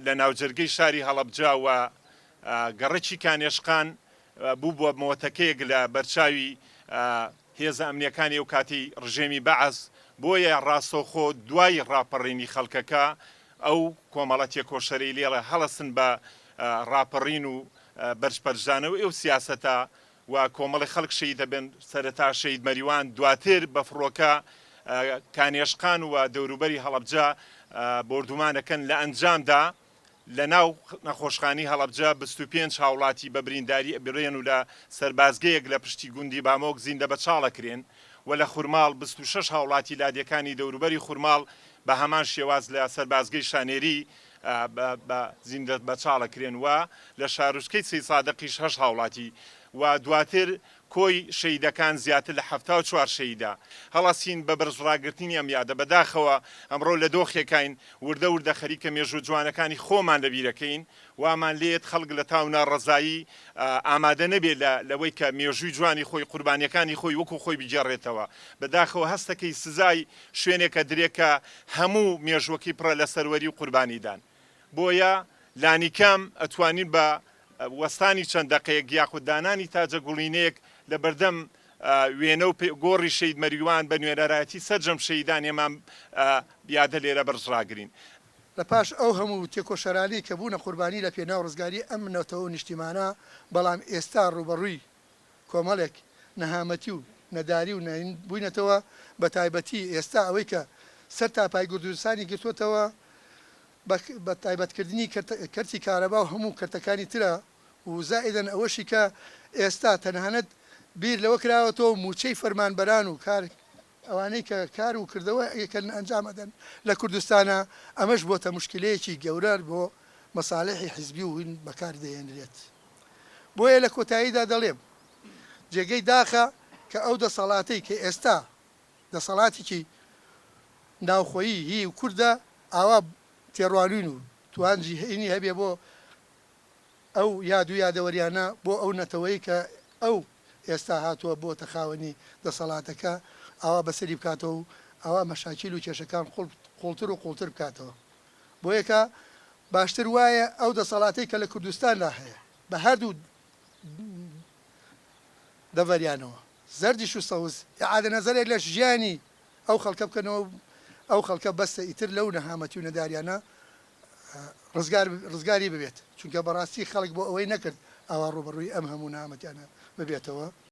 لە ناوجەرگەی شاری هەڵەبجا و گەڕێکی کانێشقان بوو بۆ مۆتەکەیەک لە بەرچاوی هێزە ئەمنیەکانی ئەو کاتی ڕژێمی بەعەز بۆیە ڕاستەوخۆ دوای ڕاپەڕینی خەڵکەکە ئەو کۆمەڵە تێکۆشەرەی لێڵە هەڵەسن بە ڕاپەڕین و بەرجپەرژانەوە ئەو سیاسەتە و کۆمەڵی خەڵک شەید دەبن سەرەتا شەید مەریوان دواتر بە فڕۆکە کانێشقان و دەوروبەری هەڵەبجە بردومانەکەن لە ئەنجامدا لە ناو نەخۆشخانی هەڵەبجە 25 هاوڵاتی بە برینداری برێن و لە سەربازگەیەک لە پشتی گوندی بامۆک زیندە بە چاڵەکرێن و لە خورماڵ 26 هاوڵاتی لادیەکانی دەوروبەری خورماڵ بە هەمان شێواز لە سەربازگەی شانێری زیندە بە چاڵەکرێن و لە شارۆچکەی سەی سادەقیش 8 هاوڵاتی و دواتر کۆی شەیدەکان زیاتر لە 74 شەیدا هەڵاسین بە بەرزڕاگررتنی ئەم یادە بەداخەوە ئەمڕۆ لە دۆخێکین وردە وردە خەریکە مێژوو جوانەکانی خۆمان لەبیرەکەین وامان لێت خەڵک لە تاونا ڕزایی ئامادە نەبێت لەوەی کە مێژووی جوانی خۆی قوربانیەکانی خۆی وەکو خۆی بجێڕێتەوە بەداخەوە هەستەکەی سزای شوێنێکە درێکە هەموو مێژوەکی پڕە لە سەروەری و قوربانیدان بۆیە لانیکام ئەتوانین بە وەستانی چەند دقەیەک یاخوددانانی تاجە گوڵینەیەک لە بەردەم وێنە و گۆڕی شەید مەریوان بە نوێنەرایەتی سەرجەم شەیدان ئێمان یادە لێرە بەرزڕاگرین لە پاش ئەو هەموو تێکۆشەرانی کە بوونە قوربانی لە پێناو ڕزگاری ئەم نەوتەوە نیشتیمانە بەڵام ئێستا ڕوبەڕووی کۆمەڵێک نەهامەتی و نەداری و بووینەتەوە بە تایبەتی ئێستا ئەوەی کە سەر تاپای کوردستانی گرتووەتەوە بە تایبەتکردنی کەرتی کارەبا و هەموو کەرتەکانی ترە و زائدەن ئەوەشی کە ئێستا تەنانەت بیر لەوە کراوەتەوە موچەی فەرمانبەران و ئەوانەی کە کار و کردەوە یەکەن ئەنجامەدەن لە کوردستانە ئەمەش بۆتە مشکلەیەکی گەورە بۆ مەساڵحی حیزبی و هین بەکار دەهێنرێت بۆیە لە کۆتاییدا دەڵێم جێگەی داخە کە ئەو دەسەڵاتەی کە ئێستا دەسەڵاتێکی ناوخۆیی هی و کووردە ئاوا تێڕوانین و توانجی هەینی هەبێ بۆ ئەو یاد و یادەوەریانە بۆ ئەو نەتەوەی کە ئەو ئێستا هاتووە بۆ تەخاوەنی دەسەڵاتەکە ئاوا بەسەری بکاتەوە و ئاوا مەشاکیل و کێشەکان قوڵتر و قوڵتر بکاتەوە بۆ یەکە باشتر وایە ئەو دەسەڵاتەی کە لە کوردستاندا هەیە بە هەردوو دەڤەریانەوە زەردیش و سەوز ئیعادە نەزەرێک لە ژیانی ئەو خەڵکە بکەنەوە ئەو خەڵکە بەستە ئیتر لەو نەهامەتی و نەداریانە ڕزگاری ببێت چونکە بەڕاستی خەڵک بۆ ئەوەی نەکرد ئاوا ڕوبەڕووی ئەم هەموو نەهامەتیانە ببێتەوە